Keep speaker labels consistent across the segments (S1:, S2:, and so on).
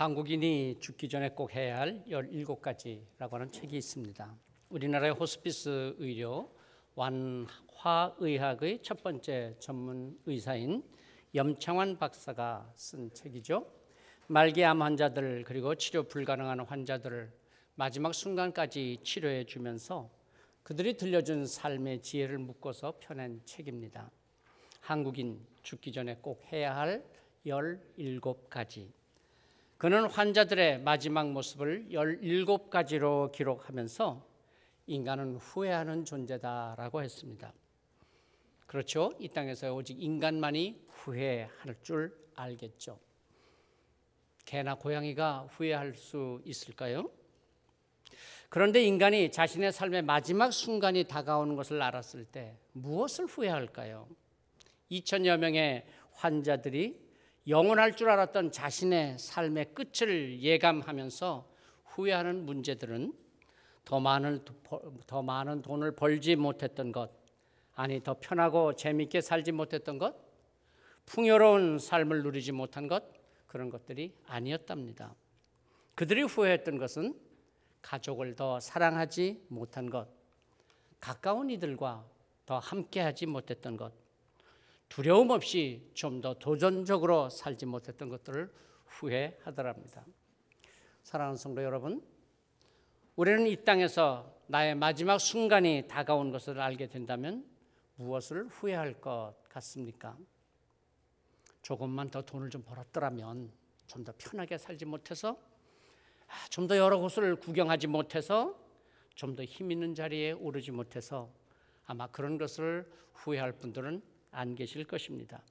S1: 한국인이 죽기 전에 꼭 해야 할 17가지라고 하는 책이 있습니다. 우리나라의 호스피스 의료 완화의학의 첫 번째 전문 의사인 염창환 박사가 쓴 책이죠. 말기암 환자들 그리고 치료 불가능한 환자들을 마지막 순간까지 치료해 주면서 그들이 들려준 삶의 지혜를 묶어서 펴낸 책입니다. 한국인 죽기 전에 꼭 해야 할 17가지. 그는 환자들의 마지막 모습을 17가지로 기록하면서 인간은 후회하는 존재다라고 했습니다. 그렇죠? 이 땅에서 오직 인간만이 후회할 줄 알겠죠. 개나 고양이가 후회할 수 있을까요? 그런데 인간이 자신의 삶의 마지막 순간이 다가오는 것을 알았을 때 무엇을 후회할까요? 2000여 명의 환자들이 영원할 줄 알았던 자신의 삶의 끝을 예감하면서 후회하는 문제들은 더 많은 돈을 벌지 못했던 것, 아니 더 편하고 재미있게 살지 못했던 것, 풍요로운 삶을 누리지 못한 것, 그런 것들이 아니었답니다. 그들이 후회했던 것은 가족을 더 사랑하지 못한 것, 가까운 이들과 더 함께하지 못했던 것, 두려움 없이 좀 더 도전적으로 살지 못했던 것들을 후회하더랍니다. 사랑하는 성도 여러분, 우리는 이 땅에서 나의 마지막 순간이 다가온 것을 알게 된다면 무엇을 후회할 것 같습니까? 조금만 더 돈을 좀 벌었더라면, 좀 더 편하게 살지 못해서, 좀 더 여러 곳을 구경하지 못해서, 좀 더 힘 있는 자리에 오르지 못해서 아마 그런 것을 후회할 분들은 안 계실 것입니다.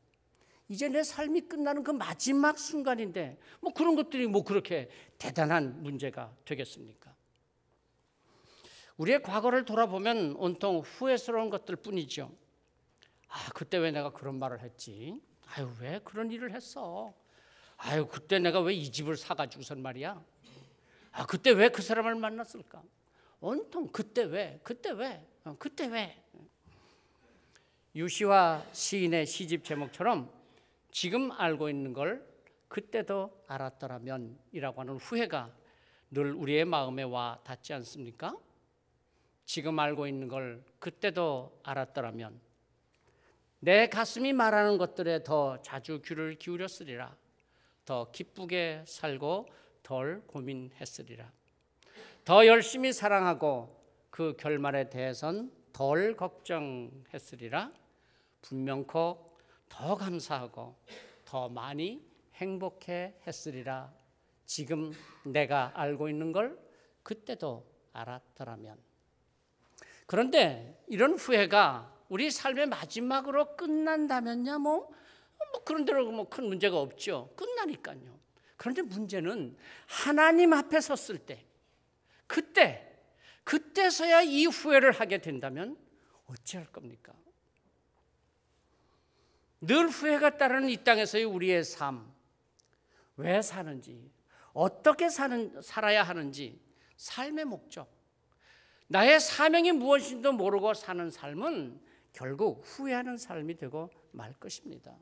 S1: 이제 내 삶이 끝나는 그 마지막 순간인데 그런 것들이 그렇게 대단한 문제가 되겠습니까? 우리의 과거를 돌아보면 온통 후회스러운 것들 뿐이죠. 그때 왜 내가 그런 말을 했지? 왜 그런 일을 했어? 그때 내가 왜 이 집을 사가지고선 말이야? 그때 왜 그 사람을 만났을까? 온통 그때 왜? 유시와 시인의 시집 제목처럼 지금 알고 있는 걸 그때도 알았더라면 이라고 하는 후회가 늘 우리의 마음에 와 닿지 않습니까? 지금 알고 있는 걸 그때도 알았더라면 내 가슴이 말하는 것들에 더 자주 귀를 기울였으리라. 더 기쁘게 살고 덜 고민했으리라. 더 열심히 사랑하고 그 결말에 대해선 덜 걱정했으리라. 분명코 더 감사하고 더 많이 행복해 했으리라. 지금 내가 알고 있는 걸 그때도 알았더라면. 그런데 이런 후회가 우리 삶의 마지막으로 끝난다면야 그런 대로 큰 문제가 없죠. 끝나니까요. 그런데 문제는 하나님 앞에 섰을 때 그때서야 이 후회를 하게 된다면 어찌할 겁니까? 늘 후회가 따르는 이 땅에서의 우리의 삶, 왜 사는지, 어떻게 살아야 하는지, 삶의 목적, 나의 사명이 무엇인지도 모르고 사는 삶은 결국 후회하는 삶이 되고 말 것입니다.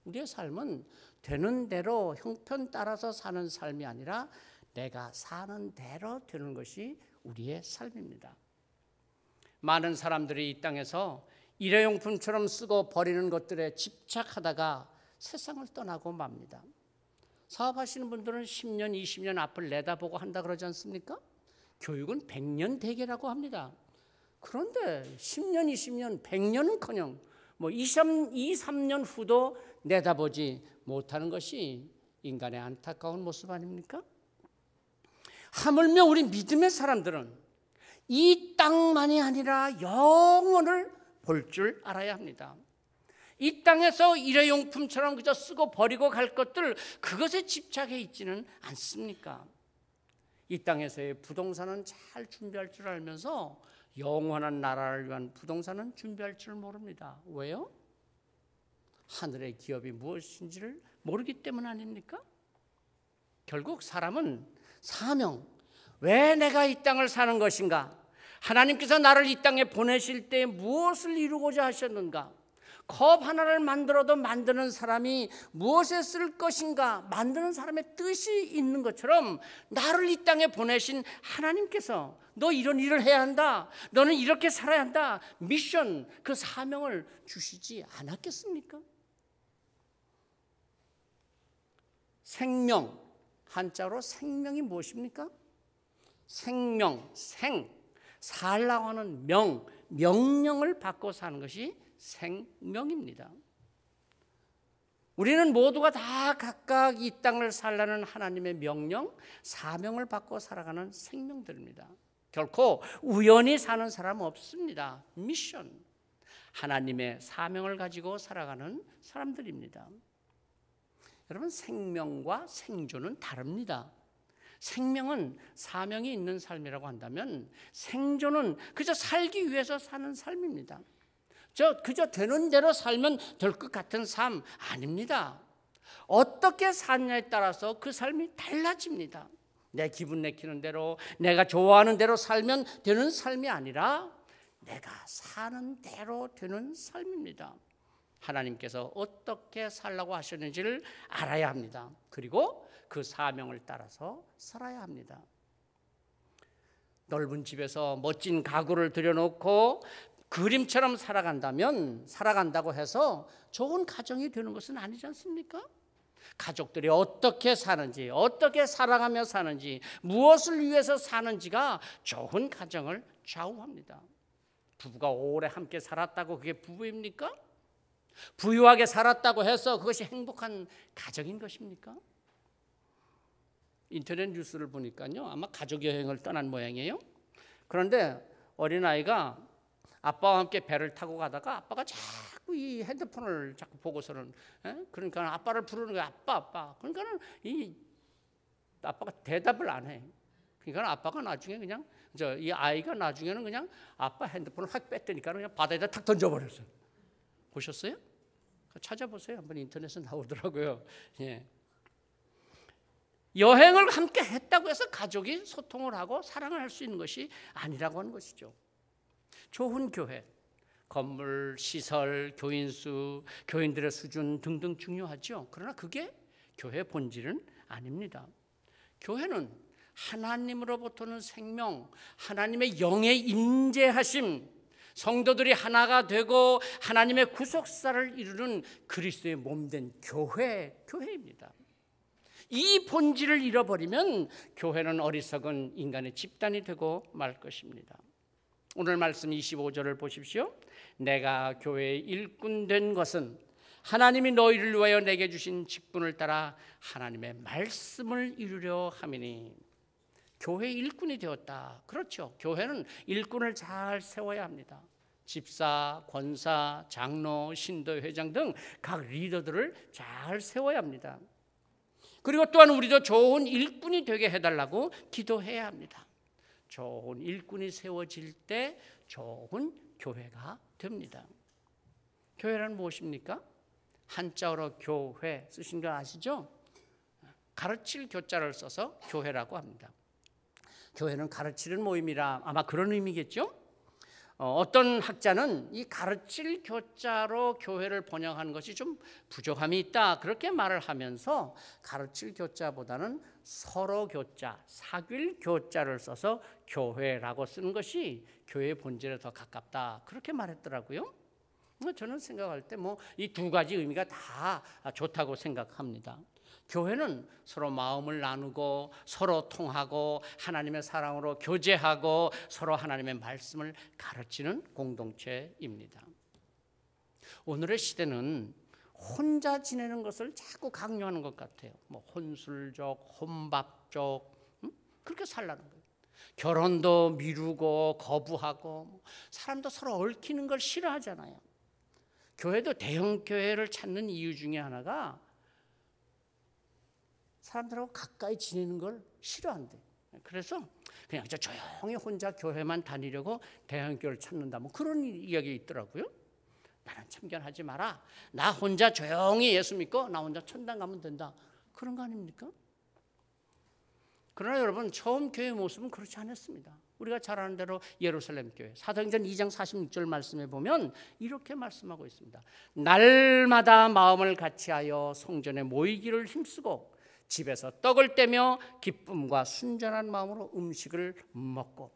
S1: 우리의 삶은 되는 대로 형편 따라서 사는 삶이 아니라 내가 사는 대로 되는 것이 우리의 삶입니다. 많은 사람들이 이 땅에서 일회용품처럼 쓰고 버리는 것들에 집착하다가 세상을 떠나고 맙니다. 사업하시는 분들은 10년, 20년 앞을 내다보고 한다 그러지 않습니까? 교육은 100년 대계라고 합니다. 그런데 10년, 20년, 100년은커녕 2, 3년 후도 내다보지 못하는 것이 인간의 안타까운 모습 아닙니까? 하물며 우리 믿음의 사람들은 이 땅만이 아니라 영원을 볼 줄 알아야 합니다. 이 땅에서 일회용품처럼 그저 쓰고 버리고 갈 것들, 그것에 집착해 있지는 않습니까? 이 땅에서의 부동산은 잘 준비할 줄 알면서 영원한 나라를 위한 부동산은 준비할 줄 모릅니다. 왜요? 하늘의 기업이 무엇인지를 모르기 때문 아닙니까? 결국 사람은 사명, 왜 내가 이 땅을 사는 것인가? 하나님께서 나를 이 땅에 보내실 때 무엇을 이루고자 하셨는가? 컵 하나를 만들어도 만드는 사람이 무엇에 쓸 것인가 만드는 사람의 뜻이 있는 것처럼 나를 이 땅에 보내신 하나님께서 너 이런 일을 해야 한다, 너는 이렇게 살아야 한다, 미션, 그 사명을 주시지 않았겠습니까? 생명, 한자로 생명이 무엇입니까? 생명, 살라고 하는 명령을 받고 사는 것이 생명입니다. 우리는 모두가 다 각각 이 땅을 살라는 하나님의 명령, 사명을 받고 살아가는 생명들입니다. 결코 우연히 사는 사람 없습니다. 미션, 하나님의 사명을 가지고 살아가는 사람들입니다. 여러분, 생명과 생존은 다릅니다. 생명은 사명이 있는 삶이라고 한다면 생존은 그저 살기 위해서 사는 삶입니다. 그저 되는 대로 살면 될 것 같은 삶 아닙니다. 어떻게 사느냐에 따라서 그 삶이 달라집니다. 내 기분 내키는 대로, 내가 좋아하는 대로 살면 되는 삶이 아니라 내가 사는 대로 되는 삶입니다. 하나님께서 어떻게 살라고 하셨는지를 알아야 합니다. 그리고 그 사명을 따라서 살아야 합니다. 넓은 집에서 멋진 가구를 들여놓고 그림처럼 살아간다고 해서 좋은 가정이 되는 것은 아니지 않습니까? 가족들이 어떻게 사는지, 어떻게 살아가며 사는지, 무엇을 위해서 사는지가 좋은 가정을 좌우합니다. 부부가 오래 함께 살았다고 그게 부부입니까? 부유하게 살았다고 해서 그것이 행복한 가정인 것입니까? 인터넷 뉴스를 보니까요, 아마 가족 여행을 떠난 모양이에요. 그런데 어린아이가 아빠와 함께 배를 타고 가다가 아빠가 자꾸 이 핸드폰을 자꾸 보고서는, 그러니까 아빠를 부르는 거야. 아빠. 그러니까는 이 아빠가 대답을 안 해. 그러니까 아빠가 나중에 그냥 이 아이가 나중에는 그냥 아빠 핸드폰을 확 뺐다니까 그냥 바다에다 탁 던져버렸어요. 보셨어요? 찾아보세요. 한번 인터넷에 나오더라고요. 예. 여행을 함께 했다고 해서 가족이 소통을 하고 사랑을 할 수 있는 것이 아니라고 하는 것이죠. 좋은 교회, 건물, 시설, 교인 수, 교인들의 수준 등등 중요하죠. 그러나 그게 교회의 본질은 아닙니다. 교회는 하나님으로부터는 생명, 하나님의 영의 임재하심, 성도들이 하나가 되고 하나님의 구속사를 이루는 그리스도의 몸된 교회입니다. 이 본질을 잃어버리면 교회는 어리석은 인간의 집단이 되고 말 것입니다. 오늘 말씀 25절을 보십시오. 내가 교회의 일꾼 된 것은 하나님이 너희를 위하여 내게 주신 직분을 따라 하나님의 말씀을 이루려 함이니. 교회의 일꾼이 되었다. 그렇죠. 교회는 일꾼을 잘 세워야 합니다. 집사, 권사, 장로, 신도, 회장 등 각 리더들을 잘 세워야 합니다. 그리고 또한 우리도 좋은 일꾼이 되게 해달라고 기도해야 합니다. 좋은 일꾼이 세워질 때 좋은 교회가 됩니다. 교회란 무엇입니까? 한자어로 교회 쓰신 거 아시죠? 가르칠 교자를 써서 교회라고 합니다. 교회는 가르치는 모임이라 아마 그런 의미겠죠? 어떤 학자는 이 가르칠 교자로 교회를 번역하는 것이 좀 부족함이 있다 그렇게 말을 하면서 가르칠 교자보다는 서로 교자, 사귈 교자를 써서 교회라고 쓰는 것이 교회의 본질에 더 가깝다 그렇게 말했더라고요. 저는 생각할 때 이 두 가지 의미가 다 좋다고 생각합니다. 교회는 서로 마음을 나누고 서로 통하고 하나님의 사랑으로 교제하고 서로 하나님의 말씀을 가르치는 공동체입니다. 오늘의 시대는 혼자 지내는 것을 자꾸 강요하는 것 같아요. 혼술족, 혼밥족 그렇게 살라는 거예요. 결혼도 미루고 거부하고 사람도 서로 얽히는 걸 싫어하잖아요. 교회도 대형 교회를 찾는 이유 중에 하나가 사람들하고 가까이 지내는 걸 싫어한대. 그래서 그냥 조용히 혼자 교회만 다니려고 대형교회를 찾는다. 그런 이야기 있더라고요. 나는 참견하지 마라. 나 혼자 조용히 예수 믿고 나 혼자 천당 가면 된다. 그런 거 아닙니까? 그러나 여러분 처음 교회 모습은 그렇지 않았습니다. 우리가 잘 아는 대로 예루살렘 교회 사도행전 2장 46절 말씀에 보면 이렇게 말씀하고 있습니다. 날마다 마음을 같이하여 성전에 모이기를 힘쓰고 집에서 떡을 떼며 기쁨과 순전한 마음으로 음식을 먹고.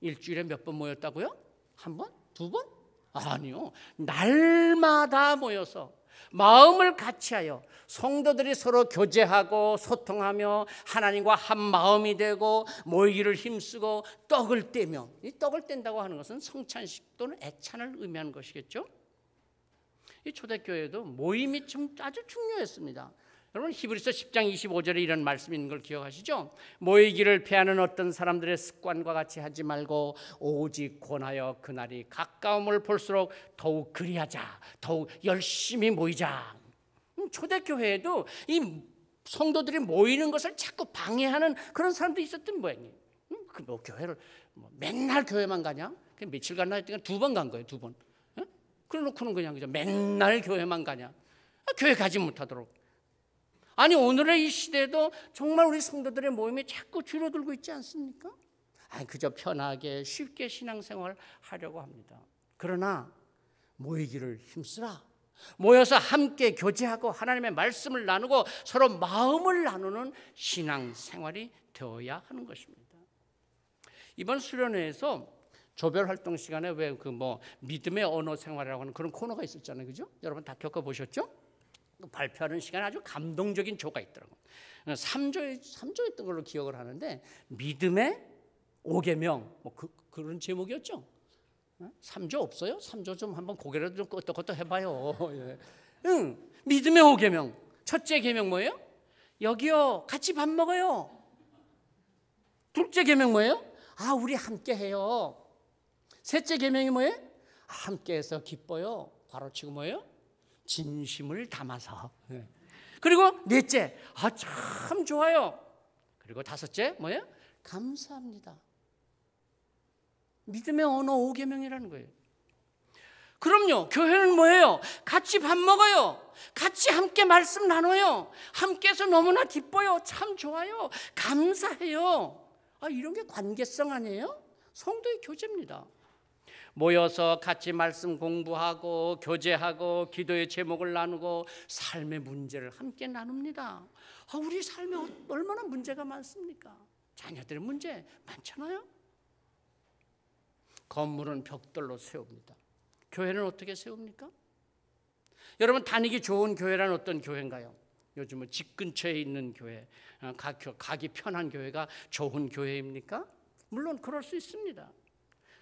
S1: 일주일에 몇 번 모였다고요? 한 번? 두 번? 아니요. 날마다 모여서 마음을 같이하여 성도들이 서로 교제하고 소통하며 하나님과 한 마음이 되고 모이기를 힘쓰고 떡을 떼며, 이 떡을 뗀다고 하는 것은 성찬식 또는 애찬을 의미하는 것이겠죠. 이 초대교회도 모임이 아주 중요했습니다. 여러분 히브리서 10장 25절에 이런 말씀이 있는 걸 기억하시죠? 모이기를 피하는 어떤 사람들의 습관과 같이 하지 말고 오직 권하여 그날이 가까움을 볼수록 더욱 그리하자, 더욱 열심히 모이자. 초대교회에도 이 성도들이 모이는 것을 자꾸 방해하는 그런 사람도 있었던 모양이에요. 그 뭐 교회를 맨날 교회만 가냐? 며칠 갔나 했더니 2번 간 거예요. 2번. 그래놓고는 그냥 그죠? 맨날 교회만 가냐? 교회 가지 못하도록. 아니 오늘의 이 시대에도 정말 우리 성도들의 모임이 자꾸 줄어들고 있지 않습니까? 그저 편하게 쉽게 신앙생활 하려고 합니다. 그러나 모이기를 힘쓰라. 모여서 함께 교제하고 하나님의 말씀을 나누고 서로 마음을 나누는 신앙생활이 되어야 하는 것입니다. 이번 수련회에서 조별 활동 시간에 왜 그 뭐 믿음의 언어 생활이라고 하는 그런 코너가 있었잖아요, 그죠? 여러분 다 겪어보셨죠? 발표하는 시간에 아주 감동적인 조가 있더라고요. 3조였던 걸로 기억을 하는데 믿음의 5계명 뭐 그런 제목이었죠. 3조 없어요? 3조 좀 한번 고개라도 좀 끄덕끄덕 해봐요. 예. 믿음의 5계명. 첫째 계명 뭐예요? 여기요 같이 밥 먹어요. 둘째 계명 뭐예요? 우리 함께 해요. 셋째 계명이 뭐예요? 함께해서 기뻐요. 괄호치고 뭐예요? 진심을 담아서. 그리고 넷째, 참 좋아요. 그리고 다섯째 뭐예요? 감사합니다. 믿음의 언어 5계명이라는 거예요. 그럼요, 교회는 뭐예요? 같이 밥 먹어요. 같이 함께 말씀 나눠요. 함께해서 너무나 기뻐요. 참 좋아요. 감사해요. 이런 게 관계성 아니에요? 성도의 교제입니다. 모여서 같이 말씀 공부하고 교제하고 기도의 제목을 나누고 삶의 문제를 함께 나눕니다. 우리 삶에 얼마나 문제가 많습니까? 자녀들의 문제 많잖아요. 건물은 벽돌로 세웁니다. 교회는 어떻게 세웁니까? 여러분 다니기 좋은 교회란 어떤 교회인가요? 요즘은 집 근처에 있는 교회, 가기 편한 교회가 좋은 교회입니까? 물론 그럴 수 있습니다.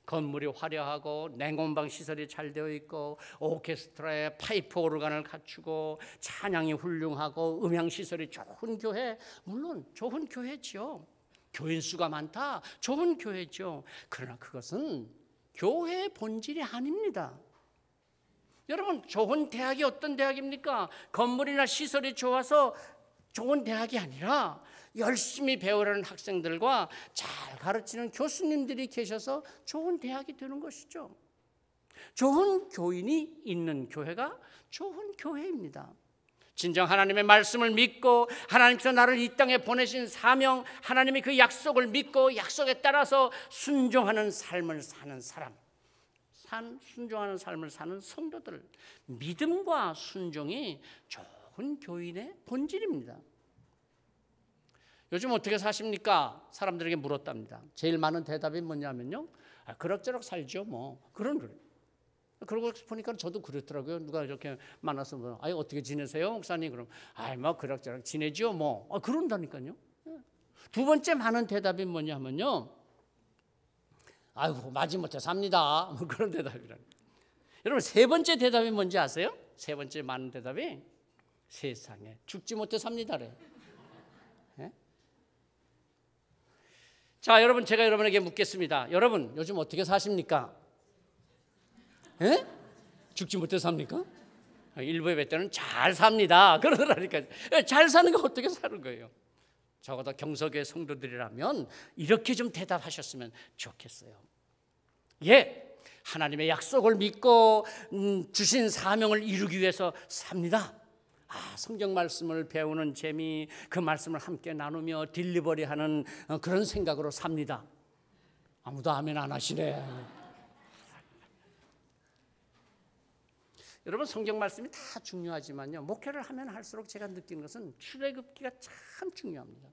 S1: 건물이 화려하고 냉온방 시설이 잘 되어 있고 오케스트라에 파이프 오르간을 갖추고 찬양이 훌륭하고 음향 시설이 좋은 교회, 물론 좋은 교회죠. 교인 수가 많다, 좋은 교회죠. 그러나 그것은 교회의 본질이 아닙니다. 여러분 좋은 대학이 어떤 대학입니까? 건물이나 시설이 좋아서 좋은 대학이 아니라 열심히 배우려는 학생들과 잘 가르치는 교수님들이 계셔서 좋은 대학이 되는 것이죠. 좋은 교인이 있는 교회가 좋은 교회입니다. 진정 하나님의 말씀을 믿고 하나님께서 나를 이 땅에 보내신 사명, 하나님의 그 약속을 믿고 약속에 따라서 순종하는 삶을 사는 사람, 순종하는 삶을 사는 성도들, 믿음과 순종이 좋은 교인의 본질입니다. 요즘 어떻게 사십니까? 사람들에게 물었답니다. 제일 많은 대답이 뭐냐면요, 그럭저럭 살죠 뭐. 그러고 보니까 저도 그렇더라고요. 누가 이렇게 만나서 뭐, 어떻게 지내세요 목사님? 그럼 뭐 그럭저럭 지내죠 뭐. 그런다니까요. 두 번째 많은 대답이 뭐냐면요, 마지못해 삽니다. 뭐 그런 대답이라는. 여러분 세 번째 대답이 뭔지 아세요? 세 번째 많은 대답이 세상에 죽지 못해 삽니다래. 자, 여러분 제가 여러분에게 묻겠습니다. 여러분 요즘 어떻게 사십니까? 죽지 못해 삽니까? 일부의 배때는 잘 삽니다. 그러더라니까. 잘 사는 거 어떻게 사는 거예요? 적어도 경서교회 성도들이라면 이렇게 좀 대답하셨으면 좋겠어요. 예, 하나님의 약속을 믿고 주신 사명을 이루기 위해서 삽니다. 성경 말씀을 배우는 재미, 그 말씀을 함께 나누며 딜리버리하는 그런 생각으로 삽니다. 아무도 아멘 안 하시네. 여러분, 성경 말씀이 다 중요하지만요, 목회를 하면 할수록 제가 느끼는 것은 출애굽기가 참 중요합니다.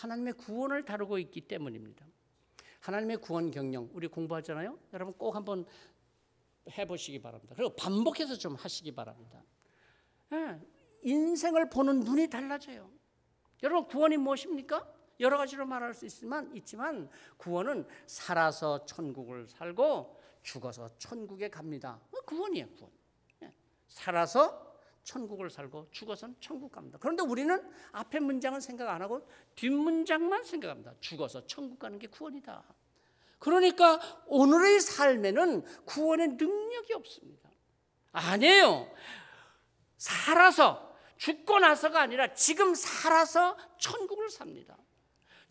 S1: 하나님의 구원을 다루고 있기 때문입니다. 하나님의 구원 경영 우리 공부하잖아요. 여러분 꼭 한번 해보시기 바랍니다. 그리고 반복해서 좀 하시기 바랍니다. 인생을 보는 눈이 달라져요. 여러분, 구원이 무엇입니까? 여러 가지로 말할 수 있지만 구원은 살아서 천국을 살고 죽어서 천국에 갑니다. 구원이에요, 구원. 살아서 천국을 살고 죽어서는 천국 갑니다. 그런데 우리는 앞에 문장은 생각 안 하고 뒷문장만 생각합니다. 죽어서 천국 가는 게 구원이다. 그러니까 오늘의 삶에는 구원의 능력이 없습니다. 아니에요. 살아서, 죽고 나서가 아니라 지금 살아서 천국을 삽니다.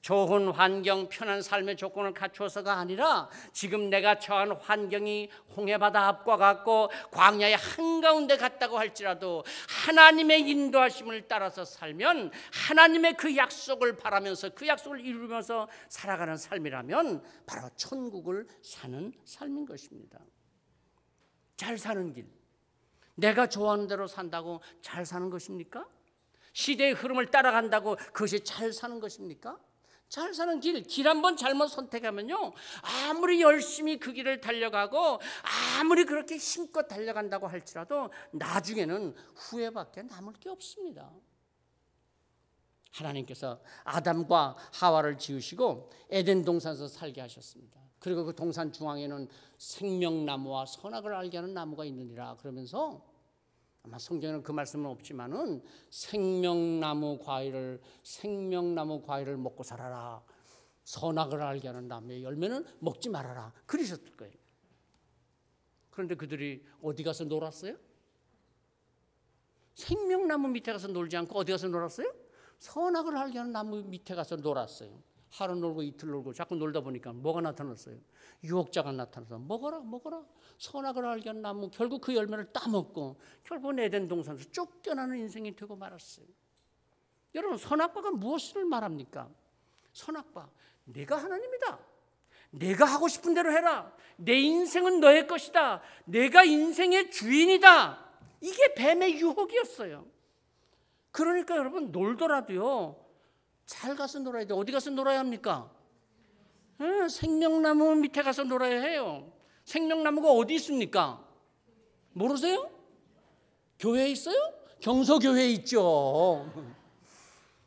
S1: 좋은 환경, 편한 삶의 조건을 갖추어서가 아니라 지금 내가 처한 환경이 홍해바다 앞과 같고 광야의 한가운데 같다고 할지라도 하나님의 인도하심을 따라서 살면, 하나님의 그 약속을 바라면서 그 약속을 이루면서 살아가는 삶이라면 바로 천국을 사는 삶인 것입니다. 잘 사는 길, 내가 좋아하는 대로 산다고 잘 사는 것입니까? 시대의 흐름을 따라간다고 그것이 잘 사는 것입니까? 잘 사는 길 한번 잘못 선택하면요, 아무리 열심히 그 길을 달려가고 아무리 그렇게 힘껏 달려간다고 할지라도 나중에는 후회밖에 남을 게 없습니다. 하나님께서 아담과 하와를 지으시고 에덴 동산에서 살게 하셨습니다. 그리고 그 동산 중앙에는 생명나무와 선악을 알게 하는 나무가 있느니라 그러면서, 아마 성경에는 그 말씀은 없지만은 생명나무 과일을 먹고 살아라. 선악을 알게 하는 나무의 열매는 먹지 말아라. 그러셨을 거예요. 그런데 그들이 어디 가서 놀았어요? 생명나무 밑에 가서 놀지 않고 어디 가서 놀았어요? 선악을 알게 하는 나무 밑에 가서 놀았어요. 하루 놀고 이틀 놀고 자꾸 놀다 보니까 뭐가 나타났어요? 유혹자가 나타나서 먹어라. 선악을 알게 하는 나무, 결국 그 열매를 따먹고 결국은 에덴 동산에서 쫓겨나는 인생이 되고 말았어요. 여러분, 선악과가 무엇을 말합니까? 선악과, 내가 하나님이다. 내가 하고 싶은 대로 해라. 내 인생은 너의 것이다. 내가 인생의 주인이다. 이게 뱀의 유혹이었어요. 그러니까 여러분, 놀더라도요, 잘 가서 놀아야 돼. 어디 가서 놀아야 합니까? 생명나무 밑에 가서 놀아야 해요. 생명나무가 어디 있습니까? 모르세요? 교회에 있어요? 경서교회에 있죠.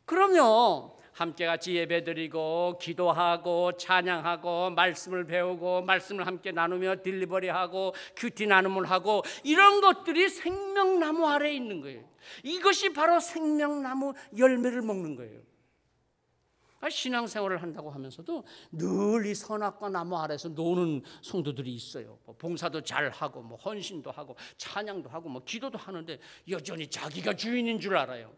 S1: 그럼요, 함께 같이 예배드리고 기도하고 찬양하고 말씀을 배우고 말씀을 함께 나누며 딜리버리하고 큐티 나눔을 하고, 이런 것들이 생명나무 아래에 있는 거예요. 이것이 바로 생명나무 열매를 먹는 거예요. 신앙생활을 한다고 하면서도 늘 이 선악과 나무 아래서 노는 성도들이 있어요. 봉사도 잘하고 헌신도 하고 찬양도 하고 기도도 하는데 여전히 자기가 주인인 줄 알아요.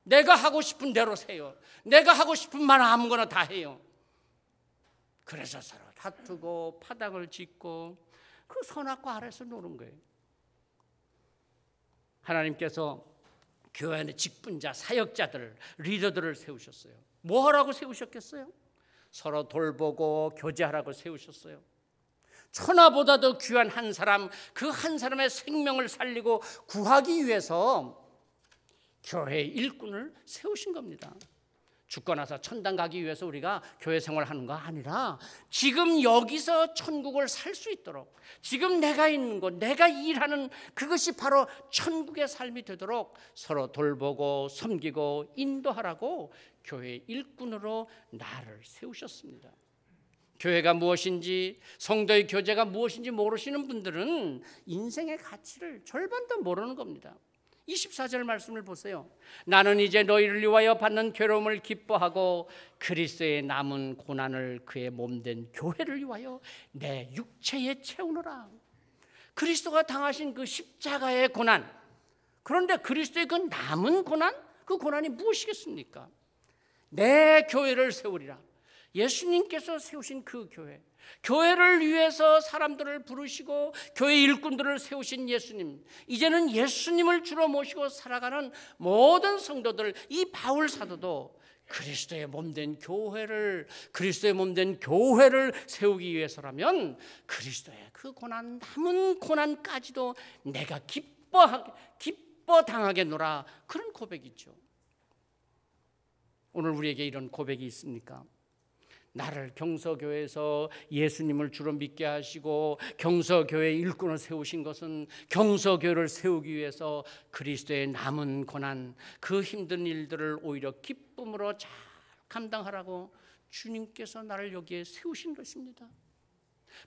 S1: 내가 하고 싶은 대로 세요. 내가 하고 싶은 말 아무거나 다 해요. 그래서 서로 다투고 파닥을 짓고 그 선악과 아래서 노는 거예요. 하나님께서 교회 안에 직분자, 사역자들, 리더들을 세우셨어요. 뭐 하라고 세우셨겠어요? 서로 돌보고 교제하라고 세우셨어요. 천하보다도 귀한 한 사람, 그 한 사람의 생명을 살리고 구하기 위해서 교회의 일꾼을 세우신 겁니다. 죽고 나서 천당 가기 위해서 우리가 교회 생활하는 거 아니라 지금 여기서 천국을 살 수 있도록, 지금 내가 있는 곳, 내가 일하는 그것이 바로 천국의 삶이 되도록 서로 돌보고 섬기고 인도하라고 교회의 일꾼으로 나를 세우셨습니다. 교회가 무엇인지, 성도의 교제가 무엇인지 모르시는 분들은 인생의 가치를 절반도 모르는 겁니다. 24절 말씀을 보세요. 나는 이제 너희를 위하여 받는 괴로움을 기뻐하고 그리스도의 남은 고난을 그의 몸된 교회를 위하여 내 육체에 채우노라. 그리스도가 당하신 그 십자가의 고난, 그런데 그리스도의 그 남은 고난, 그 고난이 무엇이겠습니까? 내 교회를 세우리라. 예수님께서 세우신 그 교회, 교회를 위해서 사람들을 부르시고 교회 일꾼들을 세우신 예수님, 이제는 예수님을 주로 모시고 살아가는 모든 성도들, 이 바울 사도도 그리스도의 몸된 교회를 세우기 위해서라면 그리스도의 그 고난, 남은 고난까지도 내가 기뻐 당하겠노라, 그런 고백이죠. 오늘 우리에게 이런 고백이 있습니까? 나를 경서교회에서 예수님을 주로 믿게 하시고 경서교회 일꾼을 세우신 것은 경서교회를 세우기 위해서 그리스도의 남은 고난, 그 힘든 일들을 오히려 기쁨으로 잘 감당하라고 주님께서 나를 여기에 세우신 것입니다.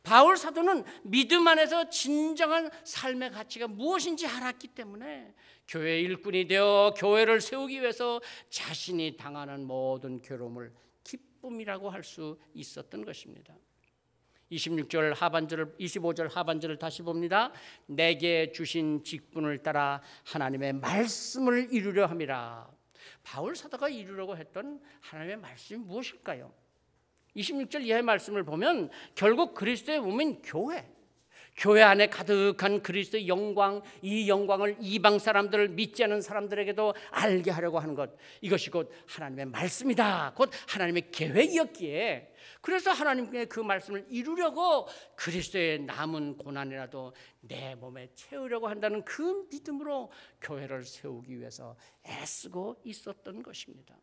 S1: 바울 사도는 믿음 안에서 진정한 삶의 가치가 무엇인지 알았기 때문에 교회 일꾼이 되어 교회를 세우기 위해서 자신이 당하는 모든 괴로움을 기쁨이라고 할 수 있었던 것입니다. 25절 하반절을 다시 봅니다. 내게 주신 직분을 따라 하나님의 말씀을 이루려 함이라. 바울 사도가 이루려고 했던 하나님의 말씀이 무엇일까요? 26절 이하의 말씀을 보면 결국 그리스도의 몸인 교회 안에 가득한 그리스도의 영광, 이 영광을 이방 사람들, 믿지 않은 사람들에게도 알게 하려고 하는 것, 이것이 곧 하나님의 말씀이다, 곧 하나님의 계획이었기에, 그래서 하나님께 그 말씀을 이루려고 그리스도의 남은 고난이라도 내 몸에 채우려고 한다는 그 믿음으로 교회를 세우기 위해서 애쓰고 있었던 것입니다.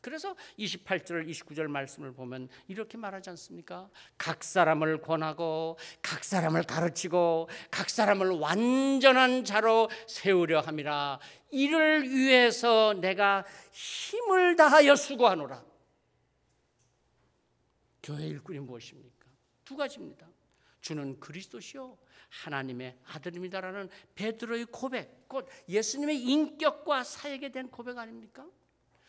S1: 그래서 28절 29절 말씀을 보면 이렇게 말하지 않습니까? 각 사람을 권하고 각 사람을 가르치고 각 사람을 완전한 자로 세우려 함이라. 이를 위해서 내가 힘을 다하여 수고하노라. 교회 일꾼이 무엇입니까? 두 가지입니다. 주는 그리스도시요 하나님의 아들입니다라는 베드로의 고백, 곧 예수님의 인격과 사역에 대한 고백 아닙니까?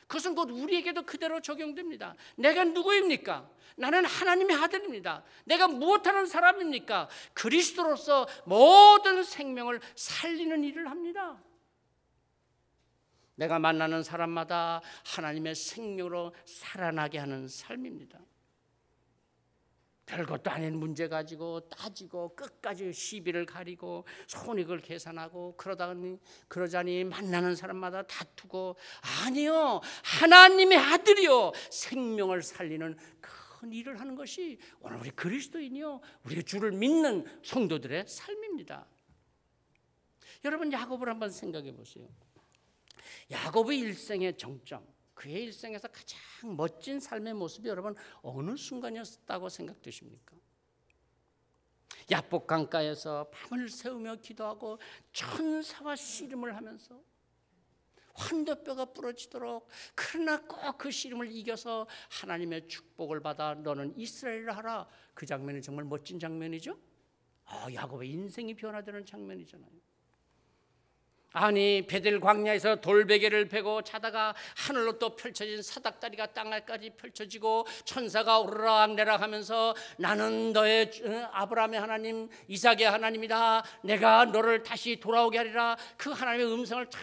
S1: 그것은 곧 우리에게도 그대로 적용됩니다. 내가 누구입니까? 나는 하나님의 아들입니다. 내가 무엇하는 사람입니까? 그리스도로서 모든 생명을 살리는 일을 합니다. 내가 만나는 사람마다 하나님의 생명으로 살아나게 하는 삶입니다. 별것도 아닌 문제 가지고 따지고 끝까지 시비를 가리고 손익을 계산하고 그러자니 만나는 사람마다 다투고, 아니요, 하나님의 아들이요 생명을 살리는 큰 일을 하는 것이 오늘 우리 그리스도인이요 우리 주를 믿는 성도들의 삶입니다. 여러분, 야곱을 한번 생각해 보세요. 야곱의 일생의 정점, 그의 일생에서 가장 멋진 삶의 모습이 여러분 어느 순간이었다고 생각되십니까? 야복 강가에서 밤을 새우며 기도하고 천사와 씨름을 하면서 환도뼈가 부러지도록, 그러나 꼭 그 씨름을 이겨서 하나님의 축복을 받아 너는 이스라엘을 하라. 그 장면이 정말 멋진 장면이죠. 야곱의 인생이 변화되는 장면이잖아요. 아니, 베델 광야에서 돌베개를 베고 자다가 하늘로 또 펼쳐진 사닥다리가 땅까지 펼쳐지고 천사가 오르락내락 하면서 나는 너의 아브라함의 하나님, 이삭의 하나님이다, 내가 너를 다시 돌아오게 하리라, 그 하나님의 음성을 탁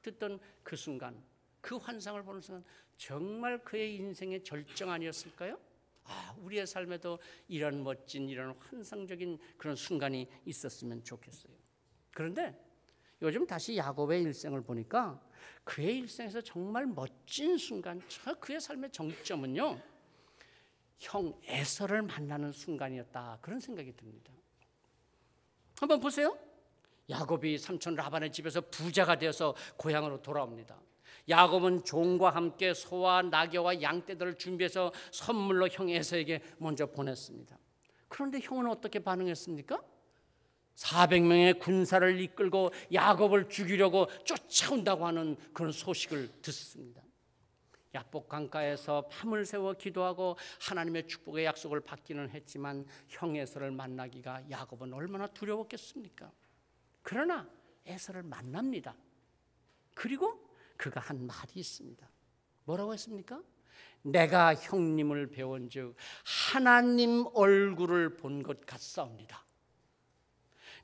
S1: 듣던 그 순간, 그 환상을 보는 순간 정말 그의 인생의 절정 아니었을까요? 우리의 삶에도 이런 멋진, 이런 환상적인 그런 순간이 있었으면 좋겠어요. 그런데 요즘 다시 야곱의 일생을 보니까 그의 일생에서 정말 멋진 순간, 그의 삶의 정점은요, 형 에서를 만나는 순간이었다, 그런 생각이 듭니다. 한번 보세요. 야곱이 삼촌 라반의 집에서 부자가 되어서 고향으로 돌아옵니다. 야곱은 종과 함께 소와 낙여와 양떼들을 준비해서 선물로 형 에서에게 먼저 보냈습니다. 그런데 형은 어떻게 반응했습니까? 400명의 군사를 이끌고 야곱을 죽이려고 쫓아온다고 하는 그런 소식을 듣습니다. 야복 강가에서 밤을 새워 기도하고 하나님의 축복의 약속을 받기는 했지만 형 에서를 만나기가 야곱은 얼마나 두려웠겠습니까? 그러나 에서를 만납니다. 그리고 그가 한 말이 있습니다. 뭐라고 했습니까? 내가 형님을 배운즉 하나님 얼굴을 본 것 같사옵니다.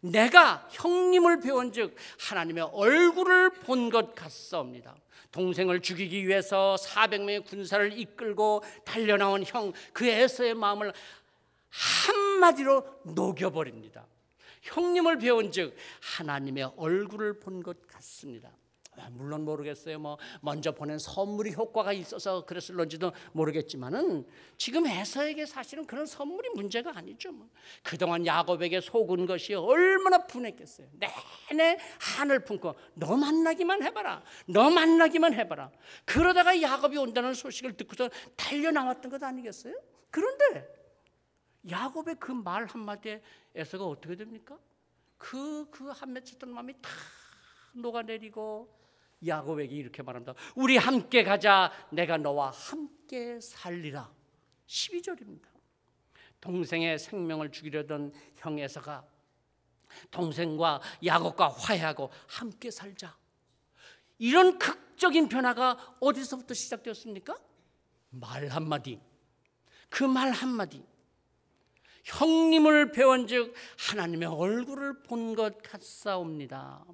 S1: 내가 형님을 배운즉 하나님의 얼굴을 본 것 같사옵니다. 동생을 죽이기 위해서 400명의 군사를 이끌고 달려나온 형, 그 에서의 마음을 한마디로 녹여버립니다. 형님을 배운즉 하나님의 얼굴을 본 것 같습니다. 물론 모르겠어요. 먼저 보낸 선물이 효과가 있어서 그랬을런지도 모르겠지만은 지금 에서에게 사실은 그런 선물이 문제가 아니죠. 그동안 야곱에게 속은 것이 얼마나 분했겠어요. 내내 한을 품고 너 만나기만 해봐라, 너 만나기만 해봐라. 그러다가 야곱이 온다는 소식을 듣고서 달려 나왔던 것 아니겠어요? 그런데 야곱의 그 말 한마디에 에서가 어떻게 됩니까? 그 한 맺혔던 마음이 다 녹아내리고 야곱에게 이렇게 말합니다. 우리 함께 가자. 내가 너와 함께 살리라. 12절입니다. 동생의 생명을 죽이려던 형 에서가 동생과 야곱과 화해하고 함께 살자. 이런 극적인 변화가 어디서부터 시작되었습니까? 말 한마디. 그 말 한마디. 형님을 배운즉 하나님의 얼굴을 본 것 같사옵니다.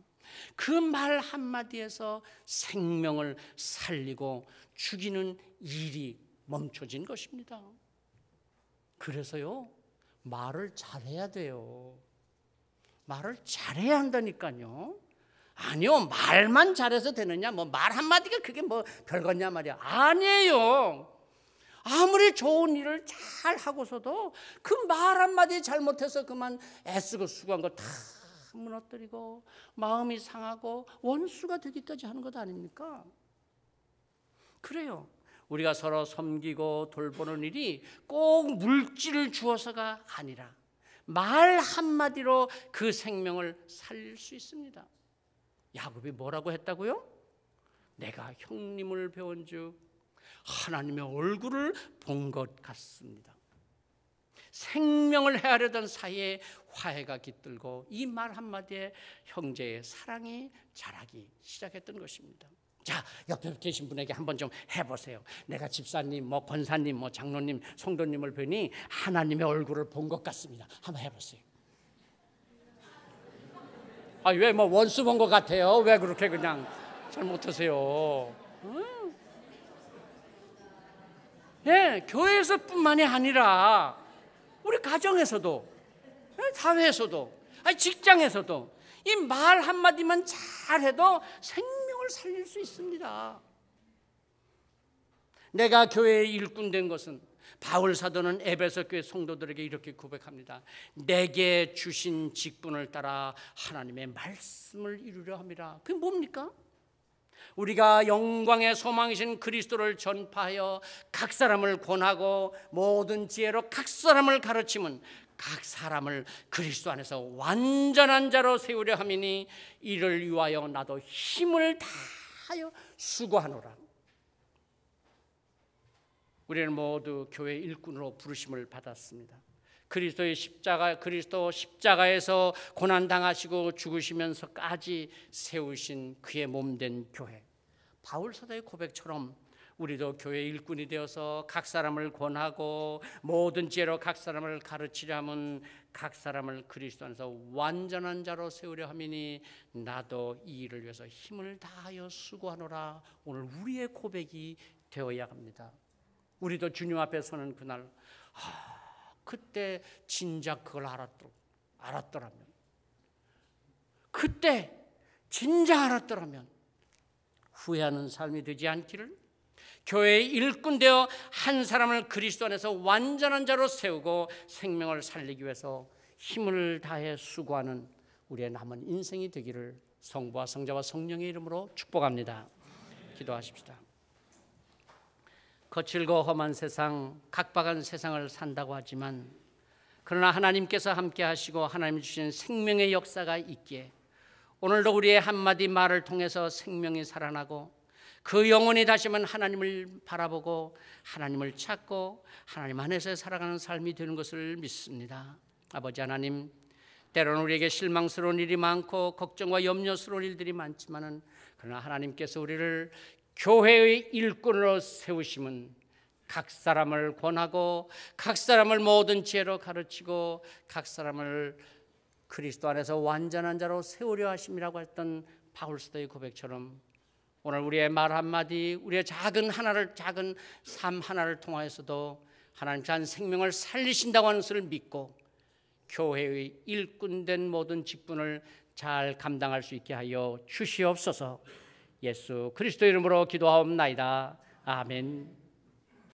S1: 그 말 한마디에서 생명을 살리고 죽이는 일이 멈춰진 것입니다. 그래서요, 말을 잘해야 돼요. 말을 잘해야 한다니까요. 아니요, 말만 잘해서 되느냐, 말 한마디가 그게 별거냐 말이야. 아니에요. 아무리 좋은 일을 잘 하고서도 그 말 한마디 잘못해서 그만 애쓰고 수고한 거 다 무너뜨리고 마음이 상하고 원수가 되기까지 하는 것 아닙니까? 그래요. 우리가 서로 섬기고 돌보는 일이 꼭 물질을 주어서가 아니라 말 한마디로 그 생명을 살릴 수 있습니다. 야곱이 뭐라고 했다고요? 내가 형님을 배운즉 하나님의 얼굴을 본 것 같습니다. 생명을 헤아려던 사이에 화해가 깃들고 이 말 한마디에 형제의 사랑이 자라기 시작했던 것입니다. 자, 옆에 계신 분에게 한번 좀 해보세요. 내가 집사님, 권사님, 장로님, 성도님을 뵈니 하나님의 얼굴을 본 것 같습니다. 한번 해보세요. 왜 원수 본 것 같아요? 왜 그렇게 그냥 잘못하세요? 예, 교회에서뿐만이 아니라 우리 가정에서도, 사회에서도, 직장에서도 이 말 한마디만 잘해도 생명을 살릴 수 있습니다. 내가 교회의 일꾼 된 것은 바울 사도는 에베소 교회 성도들에게 이렇게 고백합니다. 내게 주신 직분을 따라 하나님의 말씀을 이루려 함이라. 그게 뭡니까? 우리가 영광의 소망이신 그리스도를 전파하여 각 사람을 권하고 모든 지혜로 각 사람을 가르치면 각 사람을 그리스도 안에서 완전한 자로 세우려 함이니 이를 위하여 나도 힘을 다하여 수고하노라. 우리는 모두 교회 일꾼으로 부르심을 받았습니다. 그리스도 십자가에서 고난 당하시고 죽으시면서까지 세우신 그의 몸된 교회. 바울 사도의 고백처럼 우리도 교회 일꾼이 되어서 각 사람을 권하고 모든 지혜로 각 사람을 가르치려 하면 각 사람을 그리스도 안에서 완전한 자로 세우려 함이니 나도 이 일을 위해서 힘을 다하여 수고하노라. 오늘 우리의 고백이 되어야 합니다. 우리도 주님 앞에 서는 그날 그때 진작 그걸 알았더라면, 그때 진작 알았더라면 후회하는 삶이 되지 않기를, 교회의 일꾼 되어 한 사람을 그리스도 안에서 완전한 자로 세우고 생명을 살리기 위해서 힘을 다해 수고하는 우리의 남은 인생이 되기를 성부와 성자와 성령의 이름으로 축복합니다. 기도하십시다. 거칠고 험한 세상, 각박한 세상을 산다고 하지만 그러나 하나님께서 함께 하시고 하나님 주신 생명의 역사가 있기에 오늘도 우리의 한마디 말을 통해서 생명이 살아나고 그 영혼이 다시 한번 하나님을 바라보고 하나님을 찾고 하나님 안에서 살아가는 삶이 되는 것을 믿습니다. 아버지 하나님, 때로는 우리에게 실망스러운 일이 많고 걱정과 염려스러운 일들이 많지만은 그러나 하나님께서 우리를 교회의 일꾼으로 세우심은 각 사람을 권하고 각 사람을 모든 지혜로 가르치고 각 사람을 그리스도 안에서 완전한 자로 세우려 하심이라고 했던 바울 사도의 고백처럼 오늘 우리의 말 한마디, 우리의 작은 삶 하나를 통하여서도 하나님께서 한 생명을 살리신다고 하는 것을 믿고 교회의 일꾼된 모든 직분을 잘 감당할 수 있게 하여 주시옵소서. 예수 그리스도 이름으로 기도하옵나이다. 아멘.